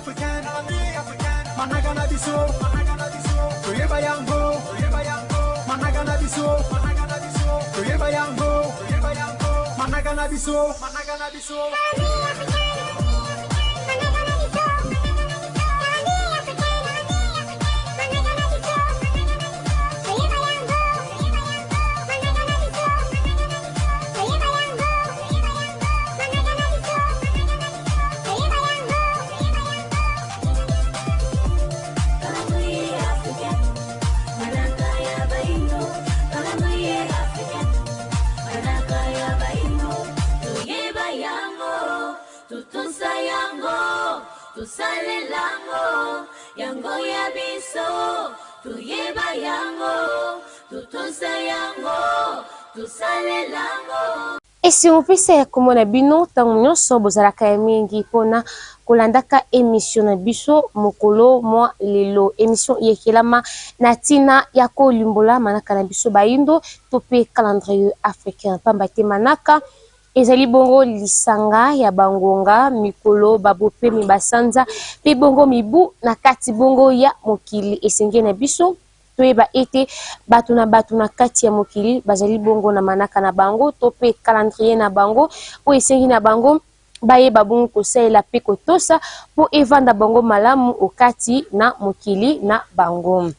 Managana biso, toyeba yango, managana biso, toyeba yango, managana biso, managana biso. Tusale lango, yango ya biso, tuyeba yango, tutunza yango, tusale lango. Esi mupisa ya komona bino tangu nyonso bozalaka ya mingi pona kolandaka émission na biso mokolo mwa lelo émission yekelama na tina ya kolimbola manaka na biso baindo to pe calendrier africain pamba te manaka ezali bongo lisanga ya bangonga mikolo babope mibasanza pe bongo mibu na kati bongo ya mokili esenge na biso toyeba ete batu na kati ya mokili bazali bongo na manaka na bango to pe calendrier na bango o esengi na bango bayeba bongo kosalela pe kotosa po evanda bango malamu okati na mokili na bango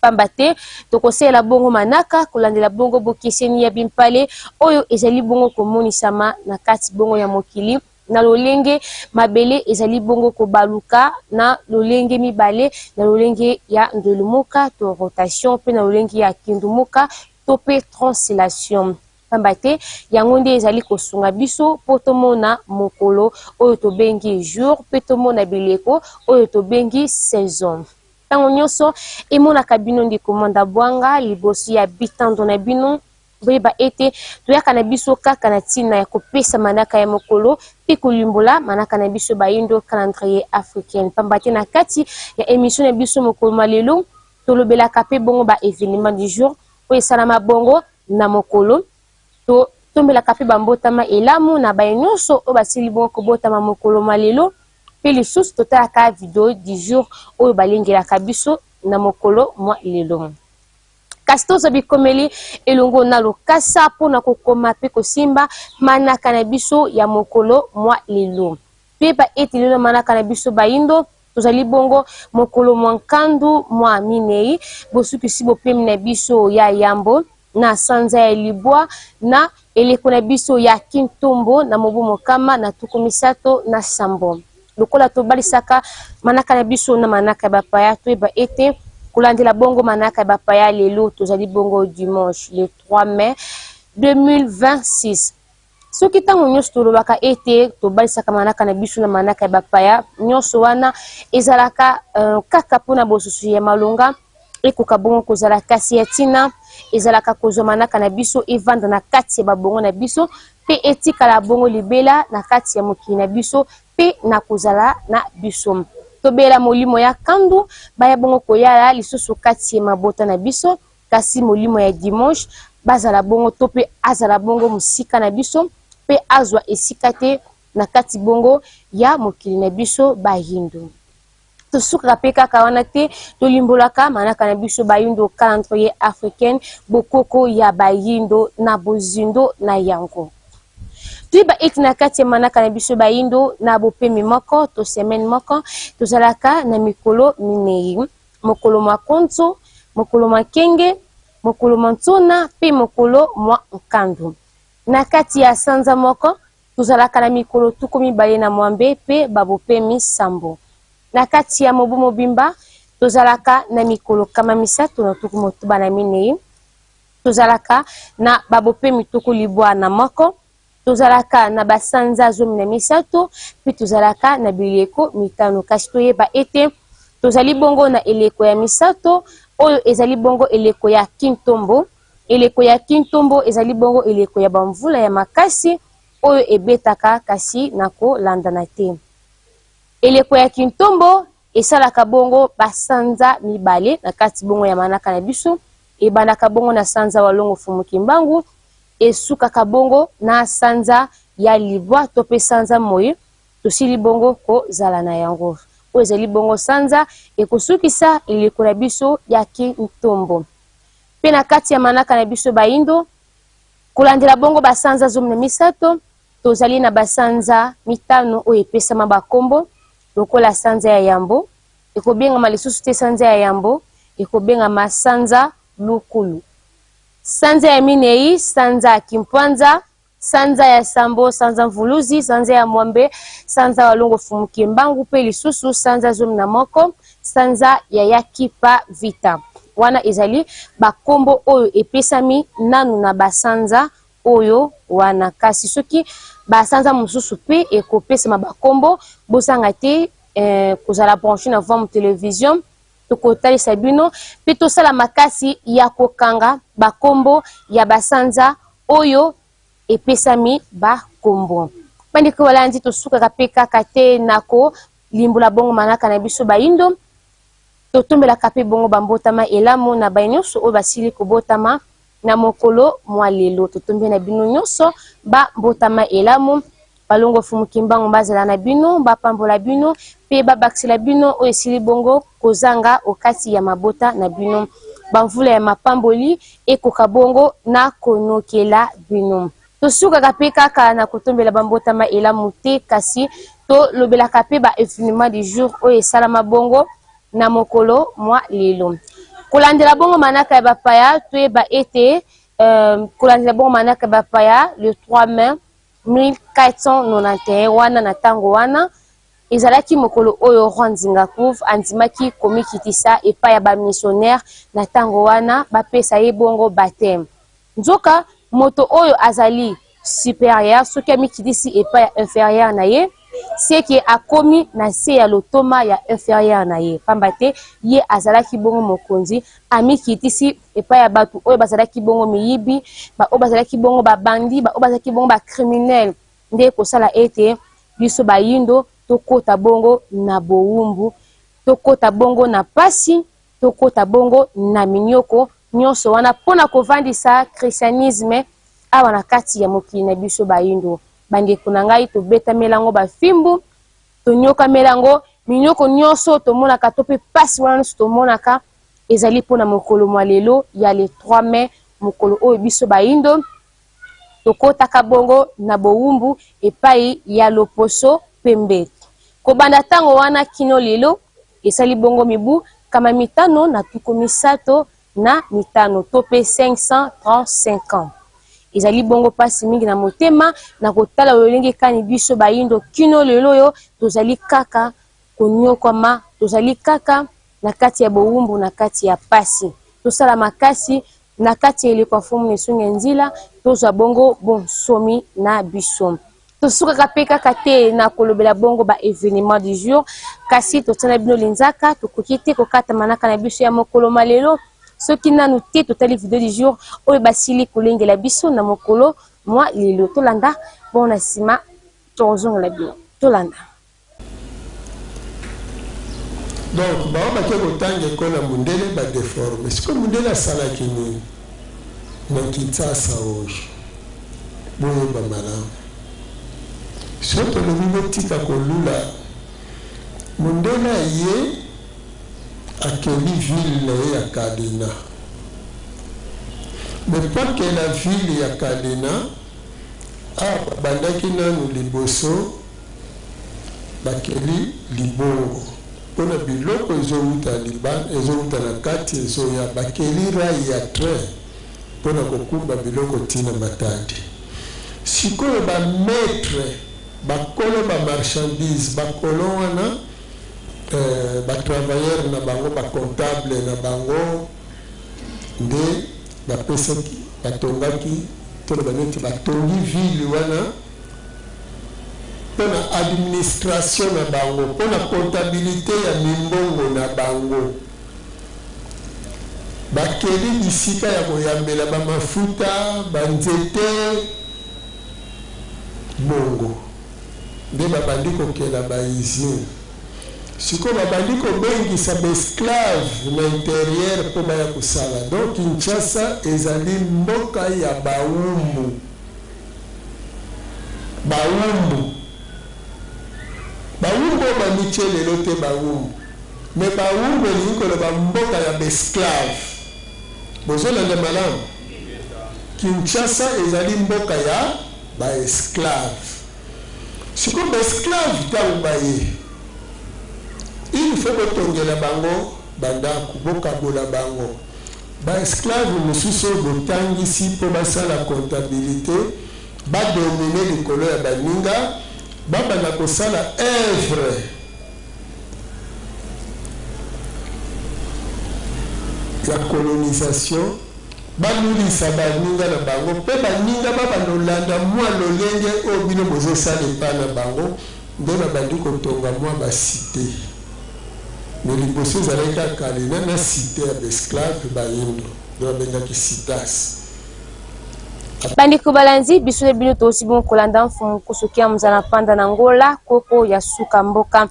pamba te tokosalela bongo manaka kolandela bongo bokeseni ya bimpale oyo ezali bongo komonisama na kati bongo ya mokili na lolenge mabele ezali bongo kobaluka na lolenge mibale na lolenge ya ndolumuka to rotation pe na lolenge ya kindumuka to pe translation pamba te yango nde ezali kosunga biso po tomona mokolo oyo tobengi jour pe tomona bileko oyo tobengi saison tango nyonso emonaka bino ndi komanda bwanga liboso ya bitando na bino boyeba ete toyaka na biso kaka na tina ya kopesa manaka ya mokolo pe kolimbola manaka na biso baindo calendrier africain pamba te na kati ya émission na biso mokolo malelo tolobelaka pe bongo ba événement du jour oyo esalama bongo na mokolo tombelaka pe bambotama elamu na baye nyonso oyo basili bongo kobotama mokolo malelo pe lisusu totalaka video du jour oyo balengelaka biso na mokolo mwa lelo kasi toza bikomeli elongo na lokasa mpona kokoma pe kosimba manaka na biso ya mokolo mwa lelo pe ba ete lelo manaka na biso baindo tozali bongo mokolo mwa nkandu mwa minei bosukisi bopemi na biso ya yambo na sanza ya libwa na eleko na biso ya kintombo na mobu mokama na tuku misato na sambo lokola tobalisaka manaka na biso na manaka ya bapaya toyeba ete kolandela bongo manaka ya bapaya lelo tozali bongo dimanche le 3 mai 2026 soki ntango nyonso tolobaka ete tobalisaka manaka na biso na manaka ya bapaya nyonso wana ezalaka kaka mpona bosusu ya malonga ekoka bongo kozala kasi ya ntina ezalaka kozwa manaka na biso evanda na kati ya babongo na biso pe etikala bongo libela na kati ya mokili na biso pe na kozala na biso tobela molimo ya kandu baya bongo koyala lisusu kati ya mabota na biso kasi molimo ya dimanche bazala bongo to pe azala bongo musika na biso pe azwa esika te na kati bongo ya mokili na biso bayindo tosuka pe kaka wana te tolimbolaka manaka na biso bayindo calendrier africain bokoko ya bayindo na bozindo na yango tuiba eti na kati ya manaka na biso bayindo na bopemi moko to semaine moko tozalaka na mikolo minei mokolo mwa konzo mokolo mwa kenge mokolo mwa ntona pe mokolo mwa nkandu na kati ya sanza moko tozalaka na mikolo tuku mibale na mwambe pe babopemi sambo na kati ya mobu mobimba tozalaka na mikolo kama misato na tuku motuba na minei tozalaka na babopemi tuku libwa na moko tozalaka na basanza zomi na misato pe tozalaka na bileko mitano kasi toyeba ete tozali bongo na eleko ya misato oyo ezali bongo eleko ya kintombo eleko ya kintombo ezali bongo eleko ya bamvula ya makasi oyo ebetaka kasi na kolandana te eleko ya kintombo esalaka bongo basanza mibale na kati bongo ya manaka na biso ebandaka bongo na sanza walongo fumuki mbangu esukaka bongo na sanza ya libwa to pe sanza moyi tosili bongo kozala na yango oyo ezali bongo sanza ekosukisa ileko na biso ya kintombo. Pe na kati ya manaka na biso baindo kolandela bongo basanza zomi na misato tozali na basanza mitano oyo epesama bakombo lokola sanza ya yambo ekobengama lisusu te sanza ya yambo ekobengama sanza lukulu. Sanza ya minei sanza ya kimpwanza, sanza ya sambo, sanza mvuluzi, sanza ya mwambe, sanza walongo fumuki mbangu pe lisusu sanza zomi na moko, sanza ya yakipa vita. Wana ezali bakombo oyo epesami nanu na basanza oyo wana kasi soki basanza mususu pe ekopesama bakombo bosanga te kozala branché na voix télévision tokotalisa bino pe tosala makasi ya kokanga bakombo ya basanza oyo epesami bakombo. Bandeko balandi tosukaka pe kaka te nako limbola bongo manaka na biso baindo totombelaka pe bongo bambotama elamu na bainyoso oyo basili kobotama na mokolo mwa lelo totombe na bino nyonso bambotama elamu balongo fumuki mbango bazala na bino bapambola bino pe babakisela bino oyo esili bongo kozanga okati ya mabota na bino bamvula ya mapamboli ekoka bongo na konokela bino. Tosukaka pe kaka na kotombela bambotama elamu te kasi tolobelaka pe ba événement du jour oyo esalama bongo na mokolo mwa lelo. Kolandela bongo manaka ya bapaya toyeba ete kolandela bongo manaka ya bapaya le 3 mai 1491 wana na tango wana ezalaki mokolo oyo roi Nzinga Couve andimaki komikitisa epai ya bamissionnaire na tango wana bapesa ye bongo baptême. Nzoka moto oyo azali supérieur soki amikitisi epai ya inférieur na ye seke akomi na se ya lotoma ya inférieur na ye pamba te ye azalaki bongo mokonzi amikitisi epai ya batu oyo bazalaki bongo miyibi oyo bazalaki bongo babandi oyo bazalaki bongo bacriminel nde kosala ete biso bayindo tokota bongo na bowumbu tokota bongo na pasi tokota bongo na minyoko nyonso wana pona kovandisa christianisme awa na kati ya mokili na biso bayindo. Bandeko na ngai tobeta melango bafimbu tonyoka melango minyoko nyonso tomonaka to pe pasi wana nyonso tomonaka ezali pona mokolo mwa lelo ya le 3 mai mokolo oyo biso bayindo tokotaka bongo na bowumbu epai ya loposo pembe. Kobanda tango wana kino lelo esali bongo mibu kama mitano na tuko misato na mitano to pe 535 ans. Ezali bongo pasi mingi na motema na kotala olenge kani biso bayindo kino lelo yo tozali kaka konyokama tozali kaka na kati ya bowumbu na kati ya pasi tosala makasi na kati ya elekwa fomu nesunge nzila tozwa bongo bonsomi na biso. Tosukaka pe kaka te na kolobela bongo ba événement du jour kasi totala bino linzaka tokoki te kokata manaka na biso ya mokolo malelo soki nanu te totali video du jour oyo basili kolengela biso na mokolo mwa lelo tolanda bona sima tozongela bino tolanda. Donc baobake kotanga ekola mundele badéforme siko mundele asalaki nini na Kinshasa oyo boyeba malamu so tolobi botika kolula mundele ye akeli ville na ye ya Kadena mais pas que la ville ya Kadena bandaki nanu liboso bakeli libongo pona biloko ezouta na kati ezoya bakeli rai ya train pona kokumba biloko tina matadi sikoyo bametre bakolo bamarchandise bakolo wana batravailleur na bango bacontable na bango nde bapesaki batongaki toloba neti batongi ville wana pona administration na bango pona comptabilité ya mimbongo na bango bakeli bisika ya koyambela bamafuta banzete bongo nde babandi kokela bausine siko babandi kobengisa baesclave na intérieur mpo baya kosala donc Kinshasa ezali mboka ya bawumbu bawumbu miche lelo te baumbu. Mais baumbu elingi ba mboka ya besclave. Bozolanda malamu. Kinshasa ezali mboka ya ba esclave. Siko ba esclave tangu baye. Il faut botongela bango bandako bokabola bango. Ba esclave mosusu botangisi po basala comptabilité, ba dominer likolo ya baninga, babanda kosala œuvre la colonisation, balulisa baninga na bango pe baninga babanda olanda mwa lolenge oyo bino bozosala epai na bango nde babandi kotonga mwa basite. Mais les bosses allaient kaka na cité ya esclave bayindo do bengaki citas. Bandiko balanzi biso bino tosi bon kolanda mfumu kusukia mzana panda na ngola koko ya suka mboka.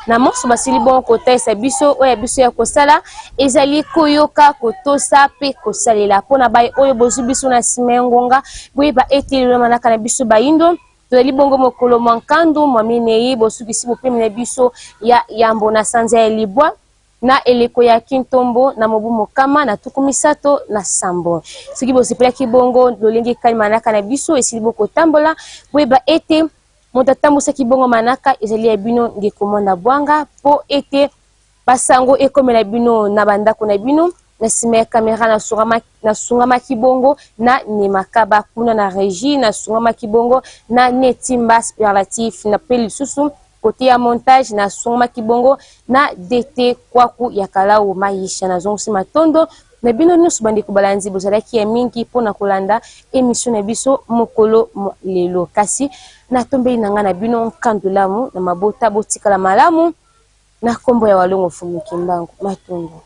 Na moso basili bon kotesa biso oya biso ya kosala ezali koyoka kotosa pe kosalela pona bai oyo bozu biso na simengonga boye ba eteli manaka na biso bayindo. Tozali bongo mokolo mwankandu mwaminei bosukisi bopemi na biso ya yambo na sanza ya libwa na eleko ya kintombo na mobu mokama na tuku misato na sambo. Soki bosepelaki bongo lolenge kali manaka na biso esili boko tambola boyeba ete moto atambusaki bongo manaka ezali ya bino ndeko mwana bwanga po ete basango ekomela bino na bandako na bino na sima ya kamera na sungama kibongo na nemakaba kuna na régie na sungama kibongo na netimba superlatif na peli susu côté ya montage na sungama kibongo na DT kwaku ya kalao maisha na zonsi matondo na bino nyusu bandi kubalanzi bozalaki ya mingi pona kolanda émission na biso mokolo lelo kasi na tombeli nanga na bino nkandulamu na mabota botikala malamu na kombo ya walongo fumuki mbangu matondo.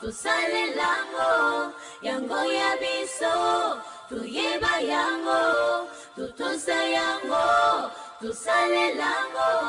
Tusale lango, yango ya biso, tuyeba yango, tutusa yango, tusale lango.